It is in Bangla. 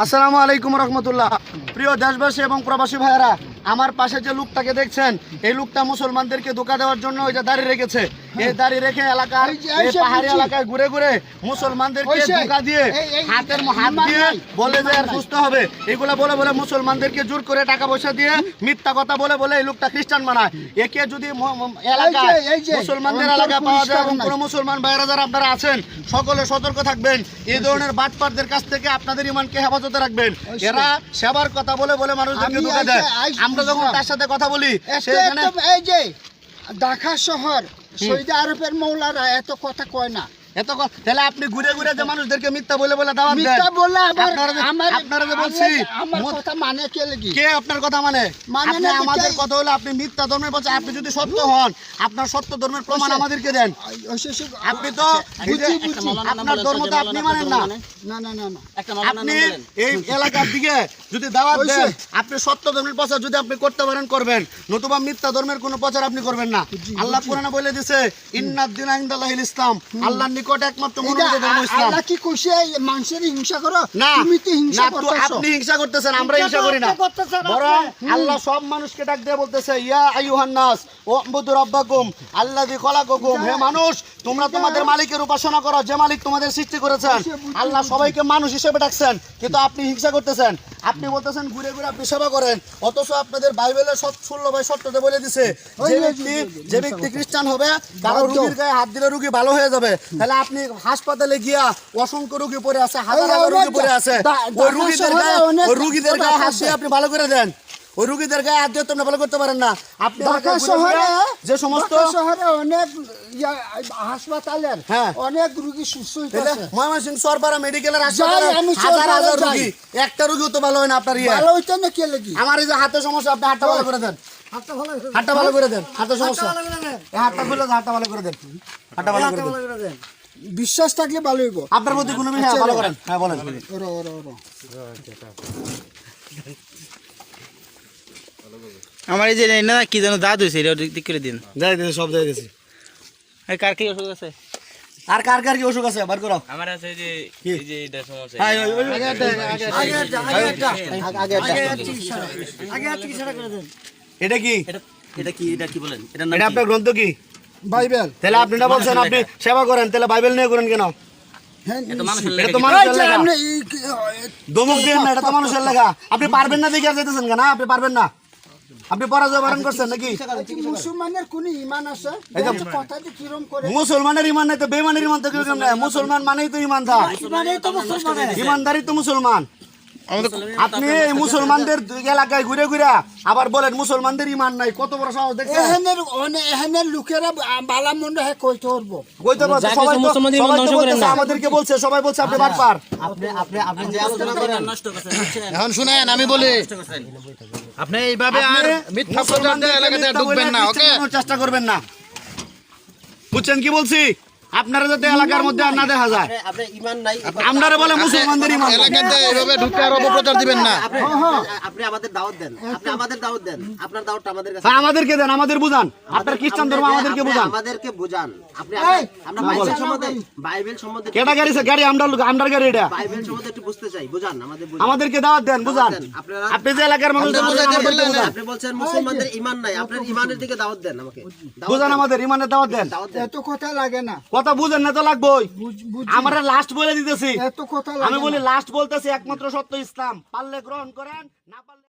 আসসালামু আলাইকুম রহমতুল্লাহ। প্রিয় দেশবাসী এবং প্রবাসী ভাইয়েরা, আমার পাশে যে লোকটাকে দেখছেন, এই লোকটা মুসলমানদেরকে ধোঁকা দেওয়ার জন্য ওই যে দাঁড়িয়ে রেখেছে। এই দাঁড়িয়ে রেখে এলাকার এই পাহাড়ি এলাকায় ঘুরে ঘুরে মুসলমানদেরকে ধোঁকা দিয়ে হাত দিয়ে বলে যে আর সুস্থ হবে, এগুলো বলে বলে মুসলমানদেরকে জোর করে টাকা পয়সা দিয়ে মিথ্যা কথা বলে বলে এই লোকটা খ্রিস্টান বানায়। একে যদি এলাকায় মুসলমানদের এলাকায় পাওয়া যায় এবং কোনো মুসলমান ভাইয়েরা যারা আপনারা আছেন, সকলে সতর্ক থাকবেন। এই ধরনের বাটপারদের কাছ থেকে আপনাদের ইমানকে হেফাজতে রাখবেন। এরা সেবার কথা বলে বলে মানুষদেরকে ধোঁকা দেয়। আমরা যখন তার সাথে কথা বলি, সেখানে এই যে ঢাকা শহর সৌদি আরবের মৌলারা এত কথা কয় না। তাহলে আপনি ঘুরে ঘুরে যে মানুষদেরকে মিথ্যা বলে বলে দাওয়াত দেন। মিথ্যা বলে আবার আপনারা যে বলছি আমার কথা মানে কে লাগি? কে আপনার কথা মানে? মানে না, আমাদের কথা হলো আপনি মিথ্যা ধর্মের বলছেন। আপনি যদি সত্য হন, আপনার সত্য ধর্মের প্রমাণ আমাদেরকে দেন। আপনি তো আপনার ধর্ম তো আপনি মানেন না। না না না না, আপনি এই এলাকার দিকে যদি দাওয়াত দেন, আপনি সত্য ধর্মের প্রচার যদি আপনি করতে পারেন করবেন, নতুবা মিথ্যা ধর্মের কোনো প্রচার আপনি করবেন না। আল্লাহ কোরআনে বলে দিয়েছে, ইন্নাদ দিনা ইনদাল্লাহিল ইসলাম, আল্লাহর নিকট একমাত্র মনোনীত ধর্ম ইসলাম। আল্লাহ কি কইছে মানুষের হিংসা করো? না, তুমি তো হিংসা করতেছো। আপনি হিংসা করতেছেন, আমরা হিংসা করি না। বরং আল্লাহ সব মানুষকে ডাক দিয়ে বলতেছে, ইয়া আইয়ুহান নাস উবুদু রাব্বাকুম আল্লাযী খলাকাকুম। হে মানুষ, তোমরা তোমাদের মালিকের উপাসনা করো, যে মালিক তোমাদের সৃষ্টি করেছেন। আল্লাহ সবাইকে মানুষ হিসেবে ডাকছেন, কিন্তু আপনি হিংসা করতেছেন। আপনি বলতেছেন ঘুরে ঘুরে আপনি সেবা করেন, অথচ আপনাদের বাইবেলের 16 ভাই সত্যতে বলে দিছে, যে ব্যক্তি খ্রিস্টান হবে, কারো রোগীর গায়ে হাত দিলে রোগী ভালো হয়ে যাবে। তাহলে আপনি হাসপাতালে গিয়া অসংখ্য রোগী পড়ে আছে, হাজার হাজার রোগী পড়ে আছে, ওই রোগীদের গায়ে হাত দিয়ে আপনি ভালো করে দেন। ওই রোগীদের গায়ে হাত দিয়ে তো ভালো করতে পারেন না। আপনি যে সমস্ত শহরে অনেক হাসপাতালের অনেক রোগী সুস্থ হইতেছে। ময়মনসিংহ সরপাড়া মেডিকেলের হাসপাতালে হাজার হাজার রোগী, একটা রোগীও তো ভালো হয় না আপনার। ভালো হইতে না কে লাগি? আমার এই যে হাতের সমস্যা, আপনি হাতটা ভালো করে দেন। হাতটা ভালো করে দেন, হাতের সমস্যা, হাতটা খুলে হাতটা ভালো করে দেন, হাতটা ভালো করে দেন। বিশ্বাস থাকলে ভালো হইব আপনার প্রতি কোনো ভালো করেন। হ্যাঁ বলেন। আমার এই যে না কি যেন দাঁত হয়েছে, এটা ঠিক করে দিন। যাই দিন, সব যাই দিছি। কার কি অসুখ আছে? আর কার কার কি অসুখ আছে বার করো। আমার আছে যে এই যে এটা সমস্যা। এটা কি? এটা কি? এটা কি বলেন? এটা আপনার গ্রন্থ কি? বাইবেল। তাহলে আপনি না বলছেন আপনি সেবা করেন, তাহলে বাইবেল নিয়ে করেন কেন? এটা মানুষের এটা তো মানুষের লেখা। দমক দেন না, এটা তো মানুষের লেখা। আপনি পারবেন না দেখে যেতেছেন কেন? আপনি পারবেন না, আপনি পরাজয় বরণ করছেন নাকি? মুসলমানের কোন ঈমান আছে? কথাটি কিরকম করে? মুসলমানের ঈমান নাই তো বেঈমানের ঈমান তো কিরকম নাই? মুসলমান মানেই তো ঈমানদার, ঈমানদারই তো মুসলমান। আপনি এই মুসলমানদের এলাকায় ঘুরে ঘুরে আবার বলেন মুসলমানদের ঈমান নাই। কত বড় সাহস দেখছেন? এখানের লোকেরা বালা মন্দ হে কইতে পারবো, কইতে পারবো। সবাই তো আমাদেরকে বলছে, সবাই বলছে আপনি বাটপার। আপনি যে আলোচনা করেন নষ্ট করছেন। এখন শুনেন, আমি বলি, আপনি এইভাবে আর মিথ্যা প্রচার দিয়ে এলাকাতে ঢুকবেন না, ওকে? চেষ্টা করবেন না, বুঝছেন কি বলছি? আপনারা যাতে এলাকার মধ্যে আর না দেখা যায়। আপনারা বলে মুসলমানদের ঈমান। এলাকাতে এইভাবে ঢুকে আর অপপ্রচার দিবেন না। আপনি আমাদের দাওয়াত দেন, আপনি আমাদের দাওয়াত দেন, আপনার দাওয়াতটা আমাদের কাছে। আমাদেরকে দেন, আমাদের বুঝান। আপনার খ্রিস্টান ধর্ম আমাদেরকে বুঝান, আমাদেরকে বুঝান। আপনি আমরা বাইবেল সম্বন্ধে কেটা গাড়ি গাড়ি আমরা গাড়ি, এটা বাইবেল সম্বন্ধে একটু বুঝতে চাই, বুঝান আমাদের। আমাদেরকে দাওয়াত দেন, বুঝান। আপনি যে এলাকার মানুষদের আপনি বলছেন মুসলমানদের ঈমান নাই, আপনার ঈমানের দিকে দাওয়াত দেন, আমাকে বুঝান, আমাদের ঈমানের দাওয়াত দেন। এত কথা লাগে না, কথা বুঝেন না তো লাগবেই। আমরা লাস্ট বলে দিতেছি, এত কথা আমি বলি লাস্ট বলতেছি, একমাত্র সত্য ইসলাম। পারলে গ্রহণ করেন, না পারলে